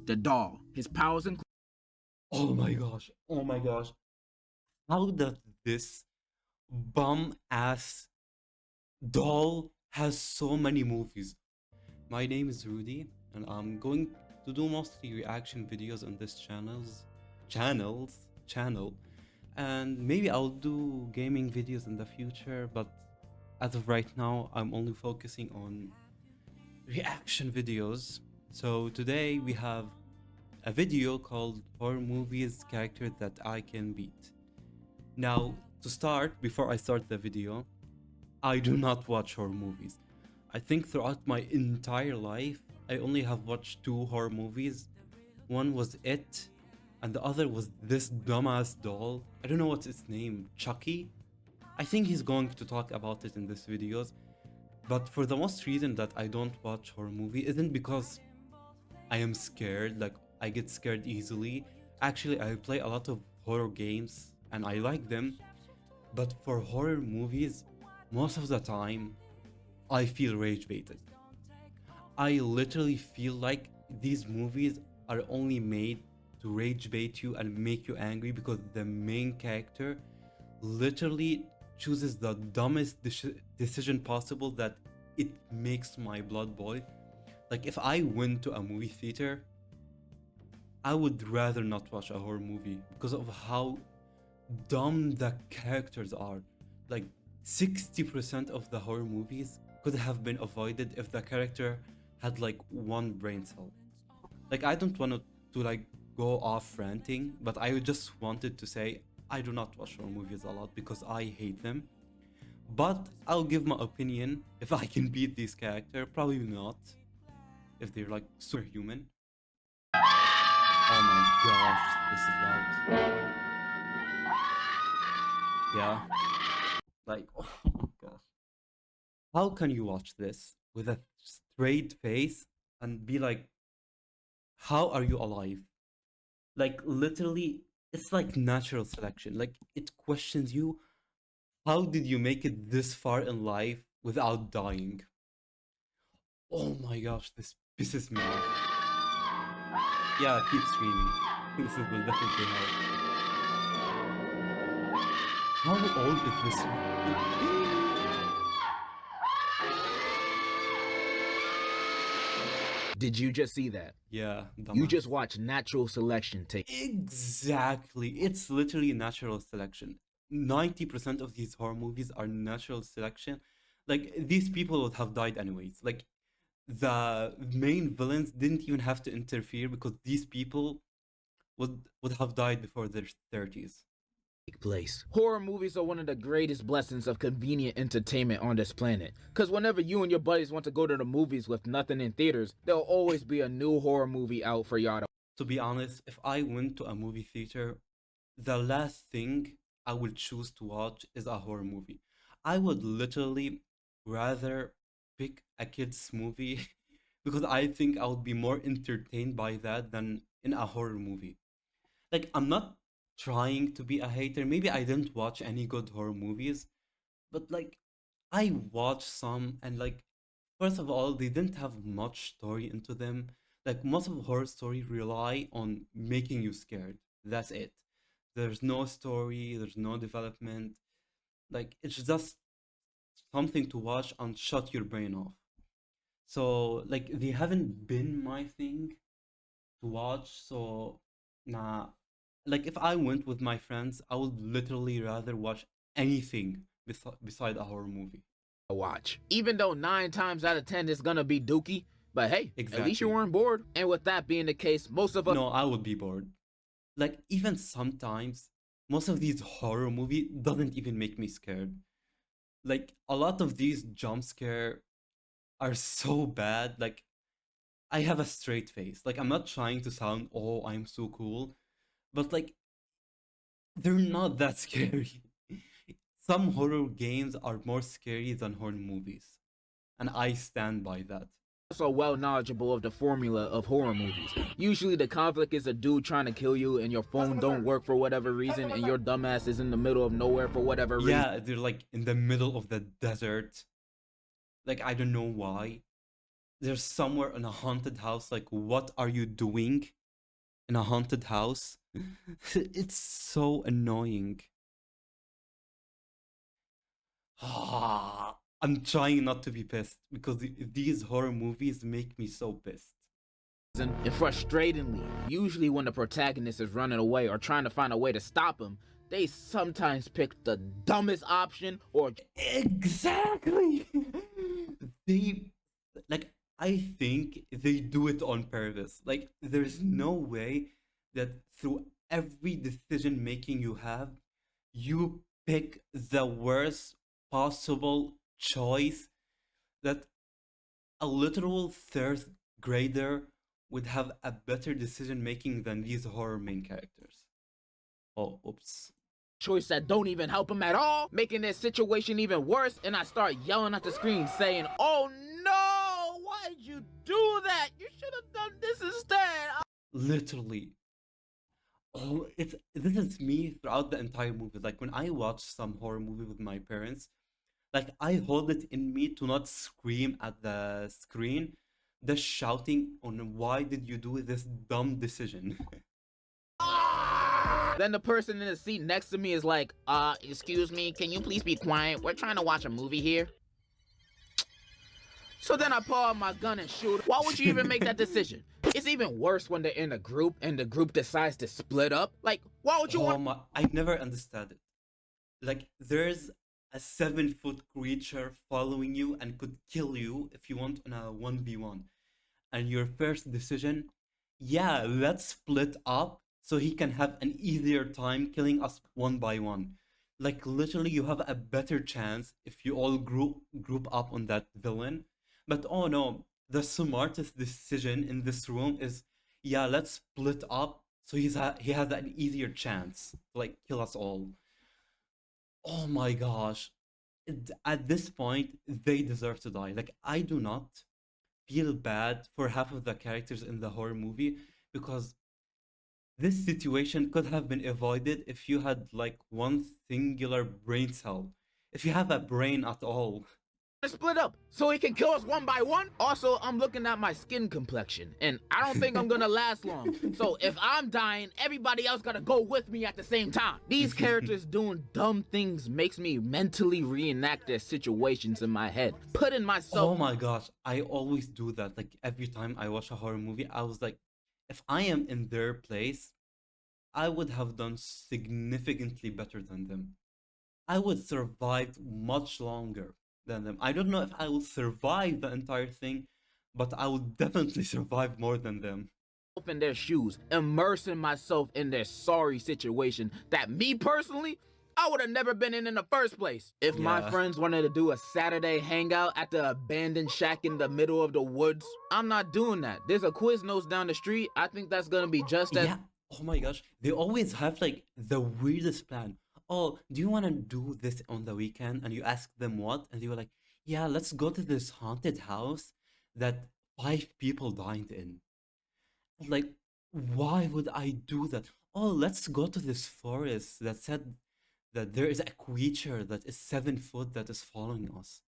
The doll. His powers include Oh my gosh. Oh my gosh. How does this bum ass doll has so many movies? My name is Rudy, and I'm going to do mostly reaction videos on this channel, and maybe I'll do gaming videos in the future, but as of right now, I'm only focusing on reaction videos. So today we have a video called Horror Movies Characters That I Can Beat. Now, to start, before I start the video, I do not watch horror movies. I think throughout my entire life, I only have watched 2 horror movies. One was It, and the other was this dumbass doll. I don't know what's its name, Chucky? I think he's going to talk about it in this videos. But for the most reason that I don't watch horror movie isn't because I am scared, like I get scared easily. Actually, I play a lot of horror games and I like them. But for horror movies, most of the time, I feel rage baited. I literally feel like these movies are only made to rage bait you and make you angry because the main character literally chooses the dumbest decision possible that it makes my blood boil. Like if I went to a movie theater, I would rather not watch a horror movie because of how dumb the characters are. Like 60% of the horror movies could have been avoided if the character had like one brain cell. Like I don't want to like go off ranting, but I just wanted to say I do not watch horror movies a lot because I hate them. But I'll give my opinion if I can beat this character. Probably not if they're like superhuman. Oh my gosh, this is loud. Yeah, like oh my gosh. How can you watch this with a straight face and be like, how are you alive? Like literally, it's like natural selection. Like it questions you. How did you make it this far in life without dying? Oh my gosh, this pisses me off. Yeah, keep screaming. This will definitely help. How old is this? Did you just see that? Yeah, You dumbass. just watched natural selection take. Exactly. It's literally natural selection. 90% of these horror movies are natural selection. Like these people would have died anyways. Like the main villains didn't even have to interfere because these people would have died before their 30s. Place. Horror movies are one of the greatest blessings of convenient entertainment on this planet. Cause whenever you and your buddies want to go to the movies with nothing in theaters, there'll always be a new horror movie out for y'all to. To be honest, if I went to a movie theater, the last thing I would choose to watch is a horror movie. I would literally rather pick a kids movie because I think I would be more entertained by that than in a horror movie. Like I'm not trying to be a hater. Maybe I didn't watch any good horror movies, but like I watched some and like first of all, they didn't have much story into them. Like most of horror story rely on making you scared. That's it. There's no story, there's no development. Like it's just something to watch and shut your brain off. So like they haven't been my thing to watch. So nah. Like if I went with my friends, I would literally rather watch anything beside a horror movie. Watch. Even though 9 times out of 10 it's gonna be dookie, but hey, at least you Exactly. weren't bored. And with that being the case, most of us. No, I would be bored. Like even sometimes, most of these horror movie doesn't even make me scared. Like a lot of these jump scare are so bad. Like I have a straight face. Like I'm not trying to sound oh I'm so cool, but like they're not that scary. Some horror games are more scary than horror movies, and I stand by that. Also well knowledgeable of the formula of horror movies. Usually the conflict is a dude trying to kill you and your phone don't work for whatever reason and your dumbass is in the middle of nowhere for whatever reason. Yeah, they're like in the middle of the desert. Like I don't know why. There's somewhere in a haunted house. Like, what are you doing in a haunted house? It's so annoying. I'm trying not to be pissed because these horror movies make me so pissed. And frustratingly, usually when the protagonist is running away or trying to find a way to stop him, they sometimes pick the dumbest option or Exactly. They, like, I think they do it on purpose. Like, there's no way that through every decision making you have, you pick the worst possible choice that a literal third grader would have a better decision making than these horror main characters. Oh, oops. choice that don't even help him at all, making their situation even worse, and I start yelling at the screen saying, "Oh no, why did you do that? You should have done this instead." Literally. Oh, this is me throughout the entire movie. Like when I watch some horror movie with my parents, like I hold it in me to not scream at the screen, just shouting on why did you do this dumb decision. Then the person in the seat next to me is like, excuse me, can you please be quiet? We're trying to watch a movie here. So then I pull out my gun and shoot. Why would you even make that decision? It's even worse when they're in a group and the group decides to split up. Like, why would you Oh want? my, I never understood it. Like there's a 7 foot creature following you and could kill you if you want on a 1v1. And your first decision, yeah, let's split up so he can have an easier time killing us one by one. Like literally you have a better chance if you all group up on that villain. But oh no, the smartest decision in this room is, yeah, let's split up so he has an easier chance to like kill us all. Oh my gosh. At this point, they deserve to die. Like I do not feel bad for half of the characters in the horror movie because this situation could have been avoided if you had like one singular brain cell. If you have a brain at all. Split up so he can kill us one by one. Also, I'm looking at my skin complexion and I don't think I'm gonna last long. So if I'm dying, everybody else gotta go with me at the same time. These characters doing dumb things makes me mentally reenact their situations in my head, putting myself. Oh my gosh, I always do that. Like every time I watch a horror movie, I was like, if I am in their place, I would have done significantly better than them. I would survive much longer than them. I don't know if I will survive the entire thing, but I will definitely survive more than them. In their shoes, immersing myself in their sorry situation that me personally, I would have never been in the first place. If my Yeah. friends wanted to do a Saturday hangout at the abandoned shack in the middle of the woods, I'm not doing that. There's a Quiznos down the street. I think that's gonna be just as. Yeah. Oh my gosh. They always have like the weirdest plan. Oh, do you want to do this on the weekend? And you ask them what? And they were like, yeah, let's go to this haunted house that 5 people died in. Like, why would I do that? Oh, let's go to this forest that said that there is a creature that is 7 foot that is following us.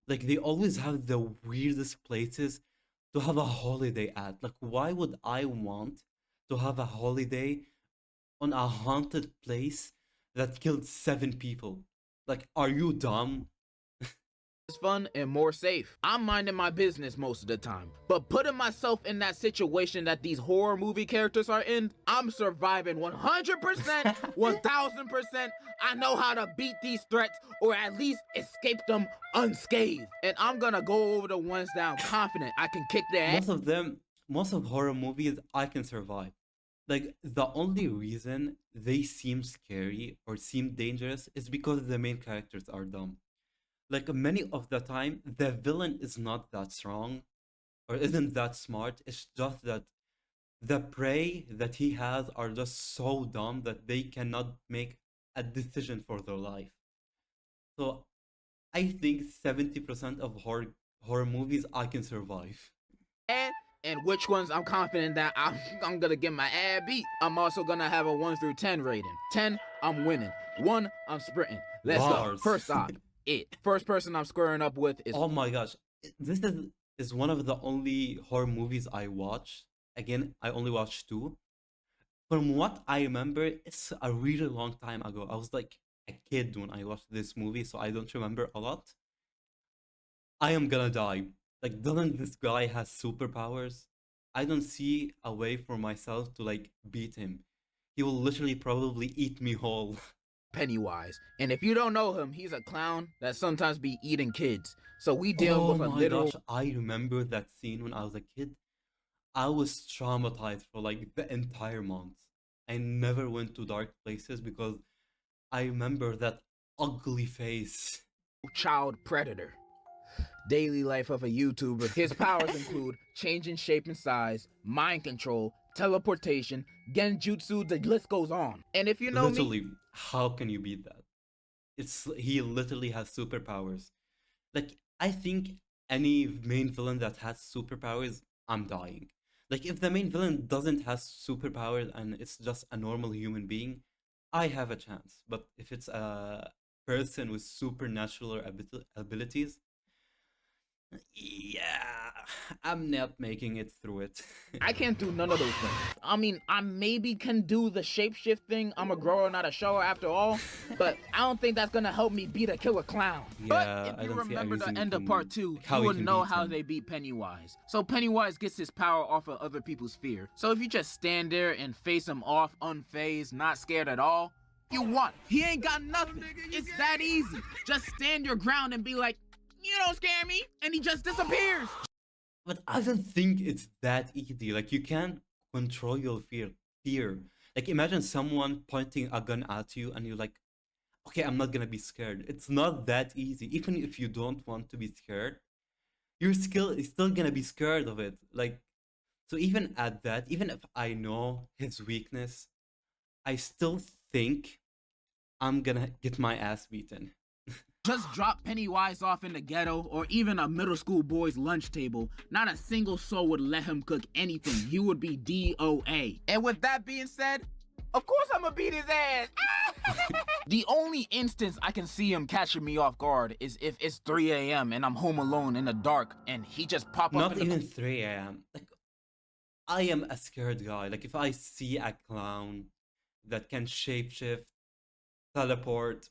Like, they always have the weirdest places to have a holiday at. Like, why would I want to have a holiday on a haunted place that killed 7 people? Like, are you dumb? Fun and more safe. I'm minding my business most of the time, but putting myself in that situation that these horror movie characters are in, I'm surviving 100%, 1000%. I know how to beat these threats or at least escape them unscathed. And I'm gonna go over the ones that I'm confident I can kick their ass. Most of horror movies, I can survive. Like, the only reason they seem scary or seem dangerous is because the main characters are dumb. Like many of the time the villain is not that strong or isn't that smart. It's just that the prey that he has are just so dumb that they cannot make a decision for their life. So I think 70% of horror movies I can survive. And which ones I'm confident that I'm gonna get my ass beat. I'm also gonna have a 1 through 10 rating. 10, I'm winning. 1, I'm sprinting. Let's go. Bars. First off, it. First person I'm squaring up with is. Oh my gosh. This is is one of the only horror movies I watched. Again, I only watched two. From what I remember, it's a really long time ago. I was like a kid when I watched this movie, so I don't remember a lot. I am gonna die. Like, doesn't this guy has superpowers? I don't see a way for myself to like beat him. He will literally probably eat me whole. Pennywise. And if you don't know him, he's a clown that sometimes be eating kids. So we dealing Oh with a my literal gosh, I remember that scene when I was a kid. I was traumatized for like the entire month. I never went to dark places because I remember that ugly face. child predator. Daily life of a YouTuber. His powers include changing shape and size, mind control, teleportation, genjutsu, the list goes on. And if you know me, Literally, how can you beat that? He literally has superpowers. Like, I think any main villain that has superpowers, I'm dying. Like, if the main villain doesn't have superpowers and it's just a normal human being, I have a chance. But if it's a person with supernatural abilities, yeah, I'm not making it through it. I can't do none of those things. I mean, I maybe can do the shapeshift thing. I'm a grower, not a shower after all. But I don't think that's gonna help me beat a killer clown. But Yeah, if I you don't see a remember the reason you end of can part 2, like, how you you would can know beat how him. they beat Pennywise. So Pennywise gets his power off of other people's fear. So if you just stand there and face him off unfazed, not scared at all, you won. He ain't got nothing. It's that easy. Just stand your ground and be like, you don't scare me, and he just disappears. But I don't think it's that easy. Like, you can't control your fear. Like, imagine someone pointing a gun at you and you're like, okay, I'm not gonna be scared. It's not that easy. Even if you don't want to be scared, you're still gonna be scared of it. Like, so even at that, even if I know his weakness, I still think I'm gonna get my ass beaten. Just drop Pennywise off in the ghetto or even a middle school boy's lunch table. Not a single soul would let him cook anything. You would be DOA. And with that being said, of course I'm gonna beat his ass. The only instance I can see him catching me off guard is if it's 3 a.m. and I'm home alone in the dark and he just pop up Not in the even 3 a.m. Like, I am a scared guy. Like, if I see a clown that can shapeshift, teleport,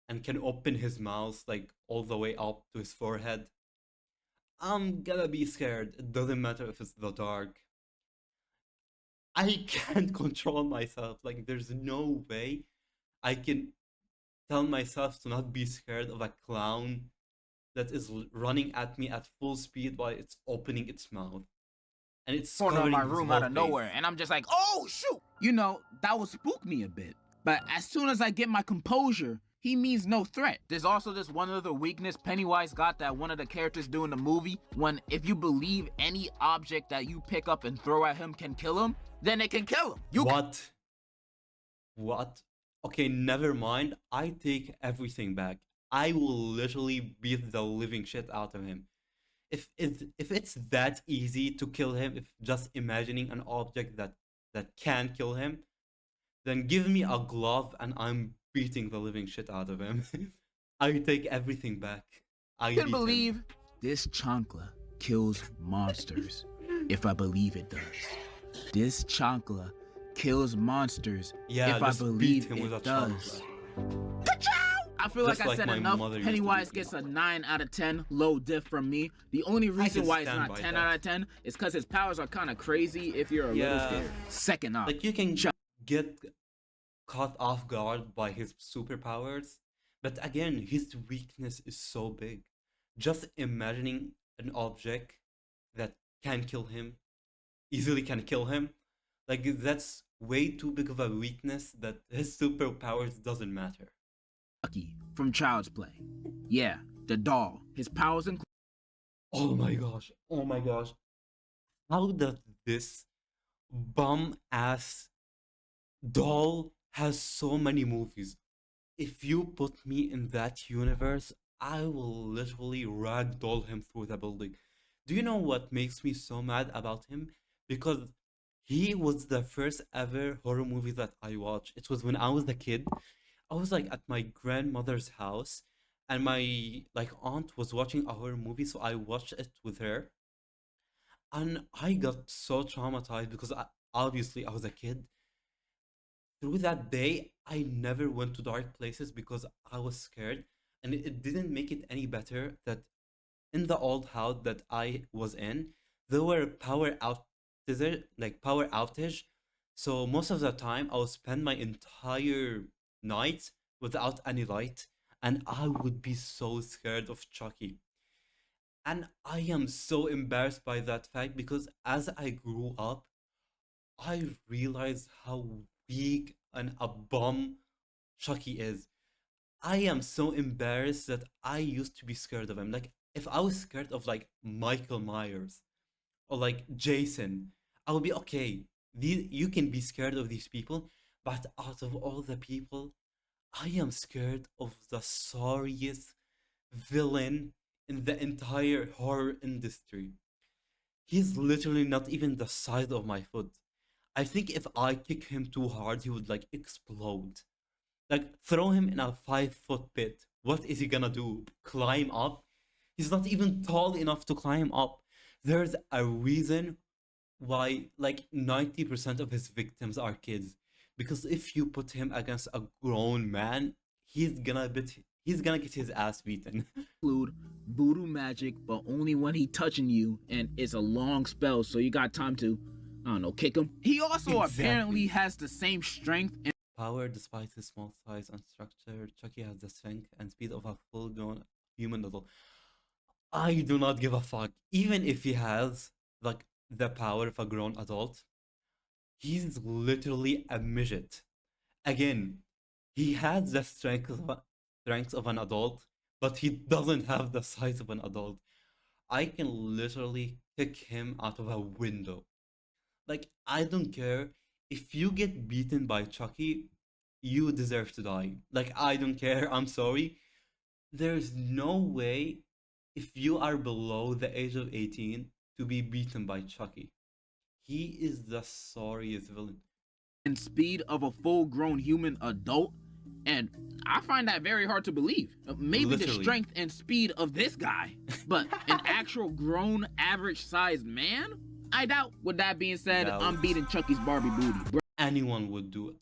and can open his mouth like all the way up to his forehead, I'm gonna be scared. It doesn't matter if it's the dark. I can't control myself. Like, there's no way I can tell myself to not be scared of a clown that is running at me at full speed while it's opening its mouth. And it's corner of covering my his room whole out of face. nowhere and I'm just like, oh shoot. You know, that would spook me a bit. But as soon as I get my composure, he means no threat. There's also this one other weakness Pennywise got that one of the characters do in the movie, when if you believe any object that you pick up and throw at him can kill him, then it can kill him. What? What? Okay, never mind. I take everything back. I will literally beat the living shit out of him. If it's that easy to kill him, if just imagining an object that can kill him, then give me a glove and I'm beating the living shit out of him. I take everything back. I can beat him. believe this chancla kills monsters. If I believe it does. This chancla kills monsters. Yeah, if I just beat believe him with a it does. chancla. I feel Just like I like said my enough. mother used to Pennywise beat me gets up. a 9 out of 10, low diff from me. The only reason can why it's stand not by 10 that. out of 10 is because his powers are kind of crazy if you're a little Yeah. scared. Second off, Like, you can get caught off guard by his superpowers, but again, his weakness is so big. Just imagining an object that can kill him, easily can kill him, like, that's way too big of a weakness that his superpowers doesn't matter. Chucky from Child's Play. Yeah, the doll. His powers include Oh my gosh, oh my gosh. How does this bum ass doll has so many movies? If you put me in that universe, I will literally ragdoll him through the building. Do you know what makes me so mad about him? Because he was the first ever horror movie that I watched. It was when I was a kid. I was like at my grandmother's house, and my like aunt was watching a horror movie, so I watched it with her, and I got so traumatized because obviously I was a kid. Through that day, I never went to dark places because I was scared, and it didn't make it any better that in the old house that I was in, there were power outage. So most of the time, I would spend my entire night without any light, and I would be so scared of Chucky. And I am so embarrassed by that fact because as I grew up, I realized how weak and a bum Chucky is. I am so embarrassed that I used to be scared of him. Like, if I was scared of like Michael Myers or like Jason, I would be okay. You can be scared of these people, but out of all the people, I am scared of the sorriest villain in the entire horror industry. He's literally not even the size of my foot. I think if I kick him too hard, he would like explode. Like, throw him in a 5 foot pit. What is he gonna do? Climb up? He's not even tall enough to climb up. There's a reason why like 90% of his victims are kids. Because if you put him against a grown man, he's gonna get his ass beaten. Include voodoo magic, but only when he touching you, and it's a long spell, so you got time to, I don't know, kick him. He also apparently Exactly. has the same strength and Power despite his small size and structure, Chucky has the strength and speed of a full grown human adult. I do not give a fuck. Even if he has like the power of a grown adult, he's literally a midget. Again, he has the strength of an adult, but he doesn't have the size of an adult. I can literally kick him out of a window. Like, I don't care if you get beaten by Chucky, you deserve to die. Like, I don't care. I'm sorry. There's no way if you are below the age of 18 to be beaten by Chucky. He is the sorriest villain. speed of a full-grown human adult, and I find that very hard to believe. Maybe the Literally. strength and speed of this guy, but an actual grown average-sized man? I doubt. With that being said, Doubt. I'm beating Chucky's Barbie booty. Anyone would do.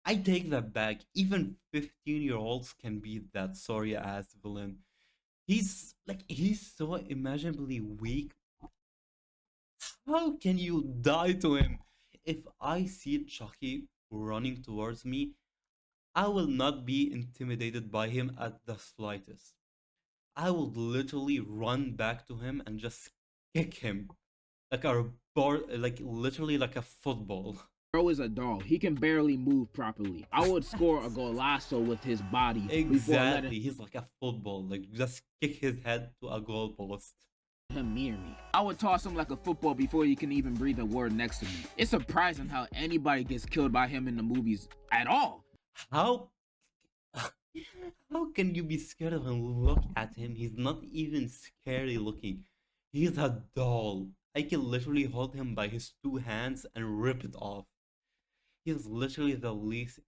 I take that back. Even 15-year-olds can be that sorry ass villain. He's so imaginably weak. How can you die to him? If I see Chucky running towards me, I will not be intimidated by him at the slightest. I would literally run back to him and just kick him like a like literally like a football. Bro is a doll. He can barely move properly. I would score a golazo with his body before letting Exactly, he's like a football. Like, just kick his head to a goalpost. him near me. I would toss him like a football before he can even breathe a word next to me. It's surprising how anybody gets killed by him in the movies at all. How how can you be scared of him? Look at him. He's not even scary looking. He's a doll. I can literally hold him by his two hands and rip it off. He's literally the least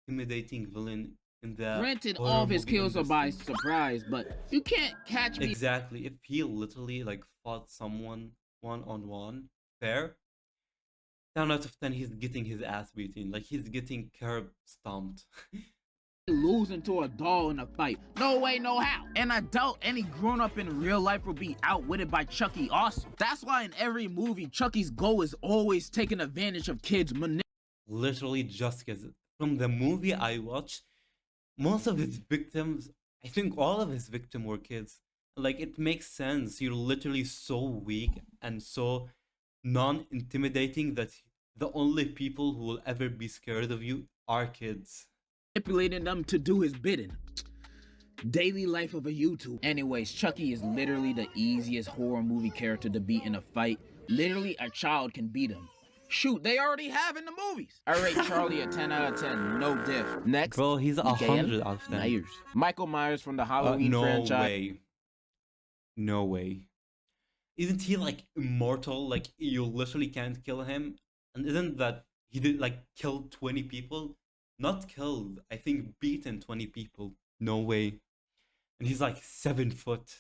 intimidating villain in the Granted, horror all of his movie kills are by industry. surprise, but you can't catch me. Exactly. If he literally like fought someone one on one, fair, 10 out of 10, he's getting his ass beaten. Like, he's getting curb stomped. Losing to a doll in a fight. No way, no how. An adult, any grown up in real life will be outwitted by Chucky also. That's why in every movie, Chucky's goal is always taking advantage of kids. Literally just because from the movie I watched, most of his victims, I think all of his victims were kids. Like, it makes sense. You're literally so weak and so non-intimidating that the only people who will ever be scared of you are kids. Manipulating them to do his bidding. Daily life of a YouTuber. Anyways, Chucky is literally the easiest horror movie character to beat in a fight. Literally, a child can beat him. Shoot, they already have in the movies. I rate Charlie a 10 out of 10, no diff. Next, Bro, he's 100 out of 10. Myers. Michael Myers from the Halloween No franchise. way. No way. Isn't he like immortal? Like, you literally can't kill him? And isn't that he did like kill 20 people? Not killed, I think beaten 20 people. No way. and he's like 7 foot.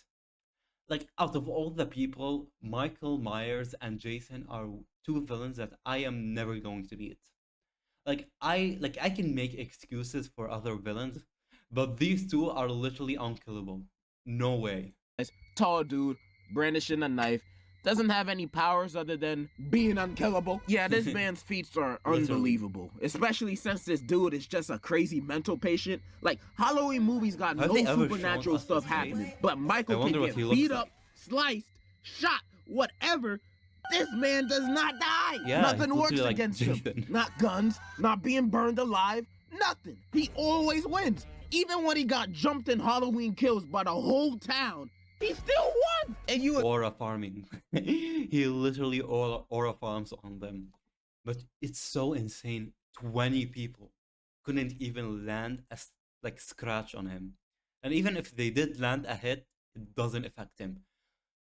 Like out of all the people, Michael Myers and Jason are two villains that I am never going to beat. Like I can make excuses for other villains, but these two are literally unkillable. No way. Tall dude, brandishing a knife, doesn't have any powers other than being unkillable. Yeah, this man's feats are unbelievable, especially since this dude is just a crazy mental patient. Like, Halloween movies got Have no they ever supernatural shown us stuff his face? happening, but I Michael can wonder what get he looks beat like. up, sliced, shot, whatever. This man does not die. Yeah, Nothing he's works literally like against Jason. him. Not guns, not being burned alive, nothing. He always wins. Even when he got jumped in Halloween Kills by the whole town, he still won. And you Aura farming. He literally aura farms on them. But it's so insane. 20 people couldn't even land a like scratch on him. And even if they did land a hit, it doesn't affect him.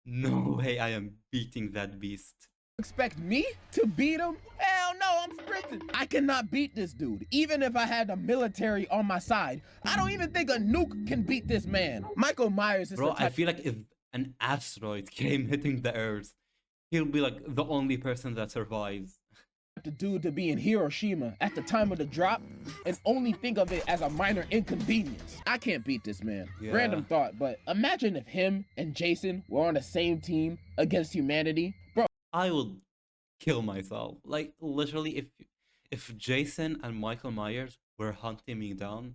No way I am beating that beast. expect me to beat him? Hell no, I'm sprinting. I cannot beat this dude, even if I had the military on my side. I don't even think a nuke can beat this man. Michael Myers is Bro, the I type feel like if an asteroid came hitting the Earth, he'll be like the only person that survives. the dude to be in Hiroshima at the time of the drop and only think of it as a minor inconvenience. I can't beat this man. Yeah. Random thought, but imagine if him and Jason were on the same team against humanity. Bro, I would kill myself. Like literally, if Jason and Michael Myers were hunting me down,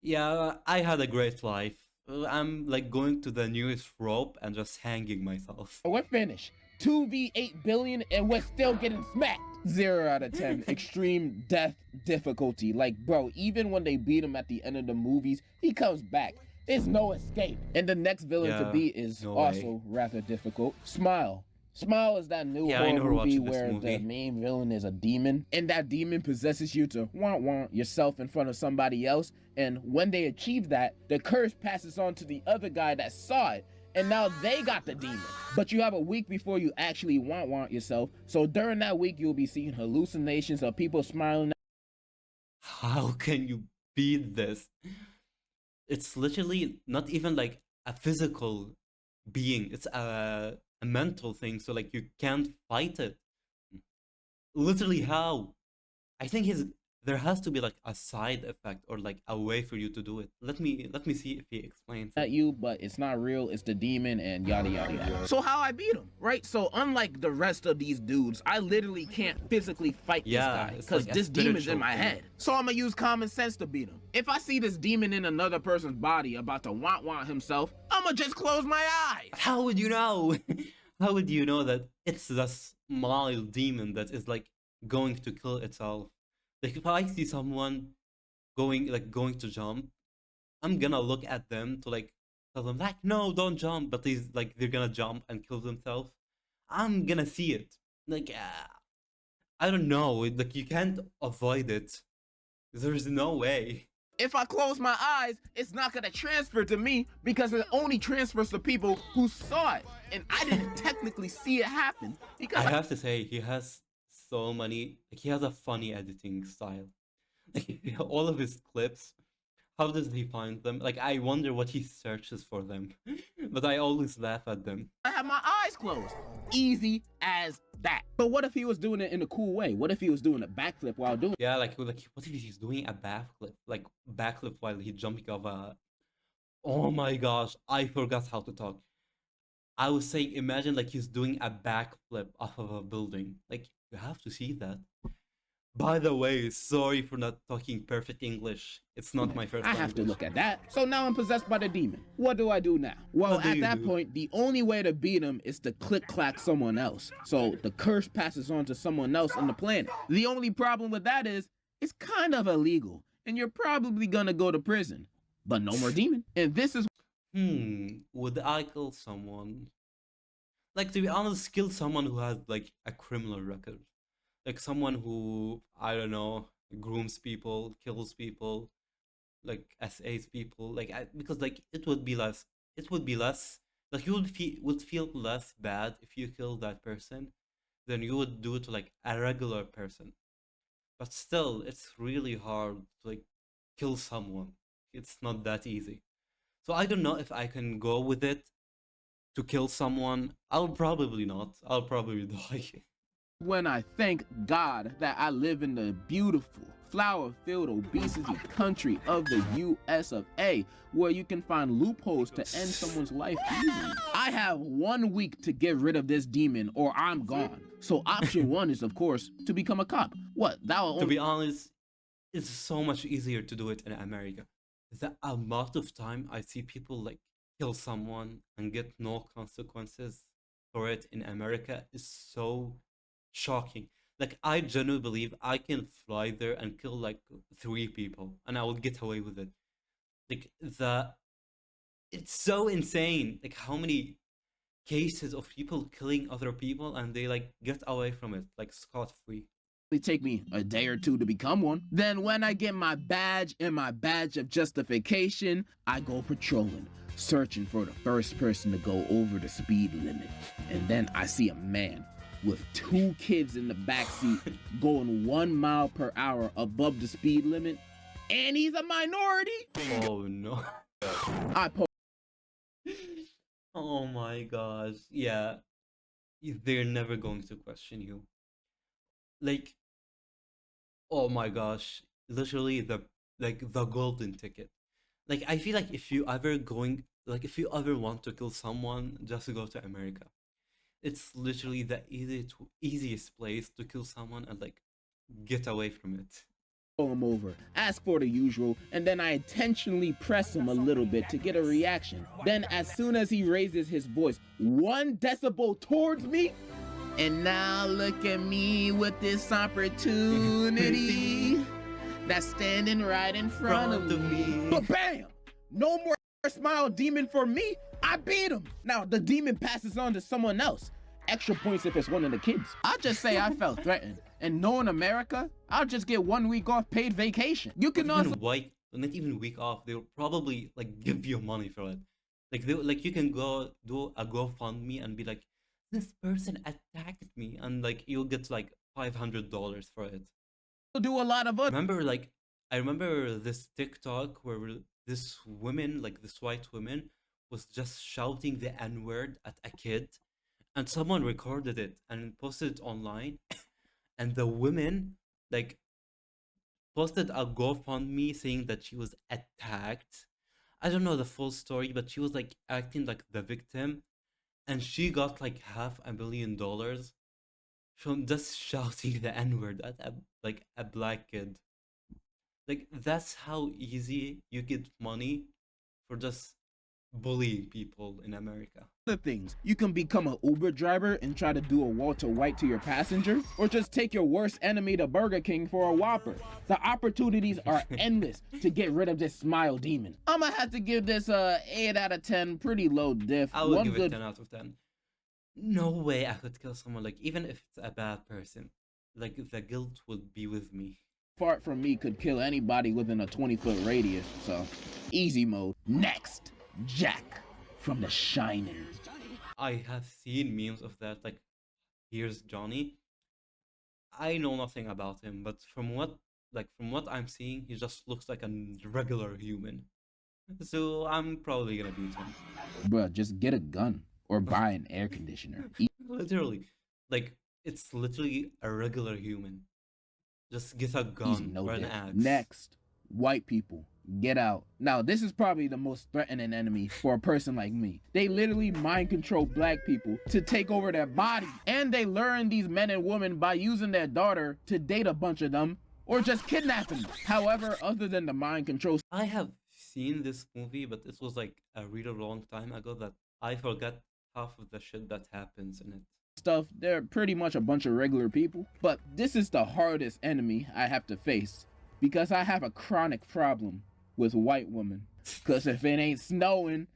yeah, I had a great life. I'm like going to the nearest rope and just hanging myself. we're finished. 2v8 billion and we're still getting smacked. 0 out of 10. Extreme death difficulty. Like, bro, even when they beat him at the end of the movies, he comes back. There's no escape. And the next villain to Yeah, beat is no also way. rather difficult. Smile. Smile is that new Yeah, I horror never movie watched this where movie. the main villain is a demon, and that demon possesses you to want yourself in front of somebody else. And when they achieve that, the curse passes on to the other guy that saw it, and now they got the demon. But you have a week before you actually want yourself. So during that week, you'll be seeing hallucinations of people smiling. How can you beat this? It's literally not even like a physical being. It's a mental thing. So like you can't fight it. Literally how? I think there has to be like a side effect or like a way for you to do it. Let me see if he explains At it. you, but it's not real, it's the demon, and yada yada yada. So how I beat him, right? So unlike the rest of these dudes, I literally can't physically fight Yeah, this guy it's because like a this demon's in spiritual my thing. head. So I'm gonna use common sense to beat him. If I see this demon in another person's body about to want himself, I'm gonna just close my eyes. How would you know? How would you know that it's the small demon that is like going to kill itself? Like if I see someone going to jump, I'm gonna look at them to like tell them like no, don't jump, but they're gonna jump and kill themselves. I'm gonna see it. Like I don't know. Like you can't avoid it. There's no way. If I close my eyes, it's not gonna transfer to me because it only transfers to people who saw it. And I didn't technically see it happen because I have to say he has so many. Like he has a funny editing style. Like all of his clips. How does he find them? Like I wonder what he searches for them. But I always laugh at them. I have my eyes closed. Easy as that. But what if he was doing it in a cool way? What if he was doing a backflip while doing Yeah, like what if he's doing a backflip? Like backflip while he's jumping off a. Oh my gosh, I forgot how to talk. I was saying, imagine like he's doing a backflip off of a building. Like you have to see that. By the way, sorry for not talking perfect English. It's not my first I language. have to look at that. So now I'm possessed by the demon. What do I do now? Well, What do at you that do? point, the only way to beat him is to click-clack someone else. So the curse passes on to someone else on the planet. The only problem with that is, it's kind of illegal, and you're probably gonna go to prison. But no more demon. And this is Would I kill someone? Like to be honest, kill someone who has like a criminal record. Like someone who, I don't know, grooms people, kills people, like SAs people. Like because like it would be less like you would feel less bad if you kill that person than you would do to like a regular person. But still, it's really hard to like kill someone. It's not that easy. So I don't know if I can go with it to kill someone. I'll probably not. I'll probably die. When I thank God that I live in the beautiful, flower-filled obesity country of the US of A, where you can find loopholes to end someone's life easily. I have 1 week to get rid of this demon or I'm gone. So option one is, of course, to become a cop. What? That will To only be honest, it's so much easier to do it in America. The amount of time I see people like kill someone and get no consequences for it in America is so shocking. Like I genuinely believe I can fly there and kill like 3 people and I will get away with it. Like it's so insane. Like how many cases of people killing other people and they like get away from it like scot free. take me a day or two to become one. Then when I get my badge and my badge of justification, I go patrolling, searching for the first person to go over the speed limit. And then I see a man with 2 kids in the backseat going 1 mile per hour above the speed limit, and he's a minority. Oh no. I Oh my gosh. Yeah. They're never going to question you. Like, oh my gosh. Literally the golden ticket. Like I feel like if you ever want to kill someone, just go to America. It's literally the easiest place to kill someone and like get away from it. pull him over, ask for the usual, and then I intentionally press him a little bit to get a reaction. Then as soon as he raises his voice 1 decibel towards me, and now look at me with this opportunity that's standing right in front of me. But bam! No more smile demon for me. I beat him. Now the demon passes on to someone else. Extra points if it's one of the kids. I'll just say I felt threatened. And knowing America, I'll just get 1 week off paid vacation. You can Not also not even week off. They'll probably like give you money for it. Like you can go do a GoFundMe and be like, this person attacked me, and like you'll get like $500 for it. do a lot of other I remember this TikTok where this woman, like this white woman, was just shouting the N word at a kid, and someone recorded it and posted it online, and the woman like posted a GoFundMe saying that she was attacked. I don't know the full story, but she was like acting like the victim, and she got like $500,000 from just shouting the N word at a black kid. Like that's how easy you get money for just bullying people in America. things. You can become an Uber driver and try to do a Walter White to your passenger, or just take your worst enemy to Burger King for a Whopper. The opportunities are endless to get rid of this smile demon. I'ma have to give this a 8 out of 10, pretty low diff. I would One give it good 10 out of 10. No way I could kill someone, like even if it's a bad person. Like the guilt would be with me. fart from me could kill anybody within a 20-foot radius, so easy mode. Next, Jack from The Shining. I have seen memes of that, like, here's Johnny. I know nothing about him, but from what I'm seeing, he just looks like a regular human. So I'm probably gonna beat him. Bruh, just get a gun or buy an air conditioner. Literally. Like, it's literally a regular human. Just get a Easy, gun no or an diff. axe. Next, white people. Get out. Now, this is probably the most threatening enemy for a person like me. They literally mind control black people to take over their body. And they learn these men and women by using their daughter to date a bunch of them or just kidnapping them. However, other than the mind control I have seen this movie, but it was like a really long time ago that I forgot half of the shit that happens in it. stuff, they're pretty much a bunch of regular people. But this is the hardest enemy I have to face because I have a chronic problem with white women. Cause if it ain't snowing,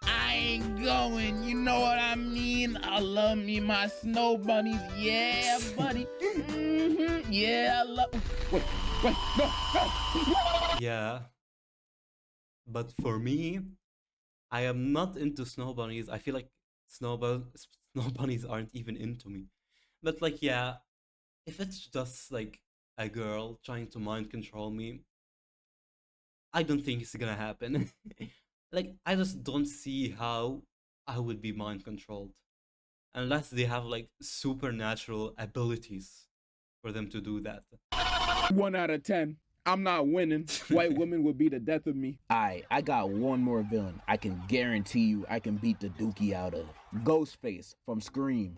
I ain't going. You know what I mean? I love me my snow bunnies. Yeah, buddy. Yeah, I love. Wait, no. Yeah. But for me, I am not into snow bunnies. I feel like snow bunnies aren't even into me. But like, yeah, if it's just like a girl trying to mind control me, I don't think it's gonna happen. Like, I just don't see how I would be mind controlled unless they have like supernatural abilities for them to do that. 1 out of 10. I'm not winning. White women would be the death of me. I got one more villain I can guarantee you I can beat the dookie out of. Ghostface from Scream.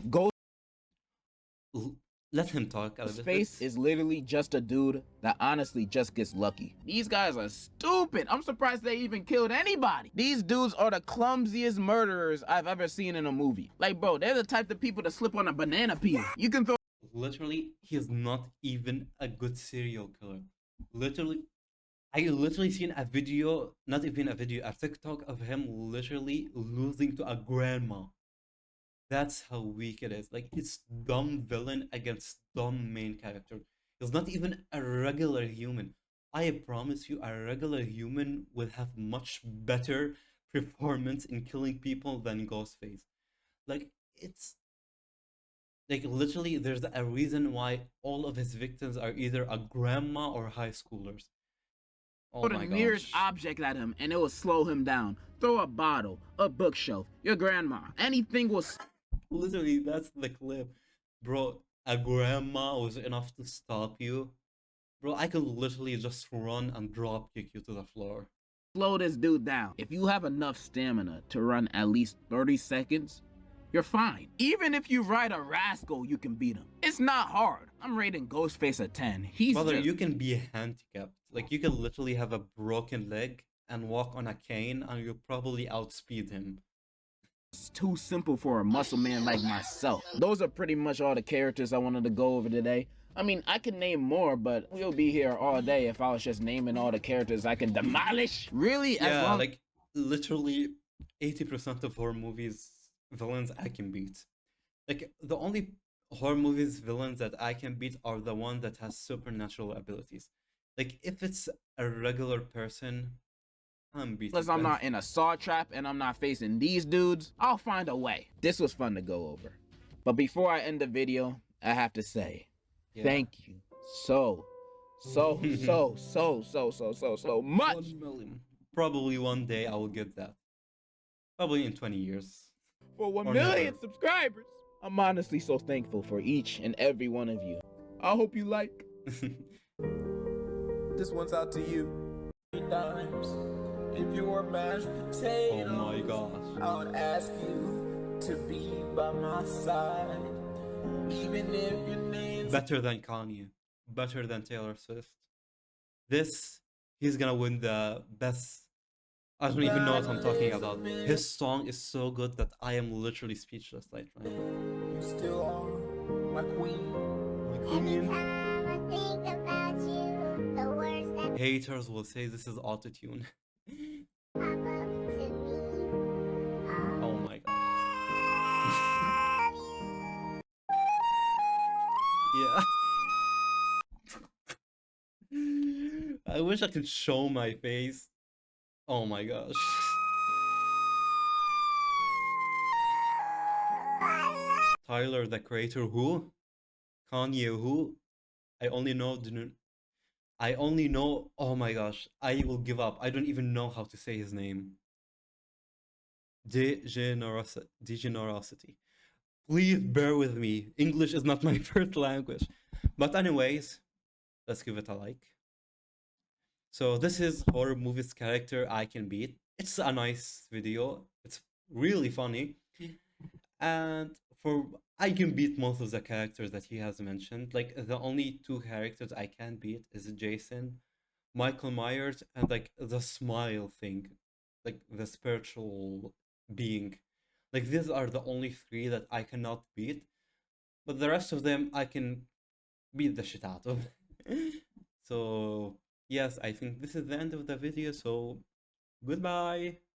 Let him talk a little bit. Ghostface is literally just a dude that honestly just gets lucky. These guys are stupid. I'm surprised they even killed anybody. These dudes are the clumsiest murderers I've ever seen in a movie. Like, bro, they're the type of people to slip on a banana peel. You can throw. Literally, he is not even a good serial killer. Literally, I literally seen a video, not even a video, a TikTok of him literally losing to a grandma. That's how weak it is. Like, it's dumb villain against dumb main character. He's not even a regular human. I promise you, a regular human would have much better performance in killing people than Ghostface. Like, it's like literally there's a reason why all of his victims are either a grandma or high schoolers. Oh the my nearest gosh. object at him and it will slow him down. Throw a bottle, a bookshelf, your grandma, anything will. Literally, that's the clip. Bro, a grandma was enough to stop you. Bro, I could literally just run and drop kick you to the floor. Slow this dude down. If you have enough stamina to run at least 30 seconds, you're fine. Even if you ride a rascal, you can beat him. It's not hard. I'm rating Ghostface a 10. He's Brother, just you can be handicapped. Like, you can literally have a broken leg and walk on a cane and you'll probably outspeed him. too simple for a muscle man like myself. Those are pretty much all the characters I wanted to go over today. I mean, I could name more, but we'll be here all day if I was just naming all the characters I can demolish. Really? Yeah, like literally 80% of horror movies villains I can beat. Like, the only horror movies villains that I can beat are the one that has supernatural abilities. Like, if it's a regular person, I'm beating Unless I'm them. not in a saw trap and I'm not facing these dudes, I'll find a way. This was fun to go over. But before I end the video, I have to say, Yeah. thank you so much. 1 million. Probably one day I will get that. Probably in 20 years. For 1 Or million never. subscribers. I'm honestly so thankful for each and every one of you. I hope you like. This one's out to you. Dimes. If you were mashed potatoes, Oh my gosh. I would ask you to be by my side. Even if your name's Better than Kanye. Better than Taylor Swift. He's gonna win the best. I don't even know what I'm talking about. His song is so good that I am literally speechless right now. you still are my queen. Queen. Anytime I think about you, the words that Haters will say this is autotune. pop up to me. Oh my god. Yeah. I wish I could show my face. Oh my gosh. Tyler, the creator, who? Kanye, who? I only know. Oh my gosh. I will give up. I don't even know how to say his name. Degenerocity. Please bear with me. English is not my first language. But anyways, let's give it a like. So this is horror movies character I can beat. It's a nice video. It's really funny. And I can beat most of the characters that he has mentioned. Like, the only two characters I can beat is Jason, Michael Myers, and like the smile thing, like the spiritual being. Like, these are the only three that I cannot beat. But the rest of them I can beat the shit out of. So yes, I think this is the end of the video. So goodbye.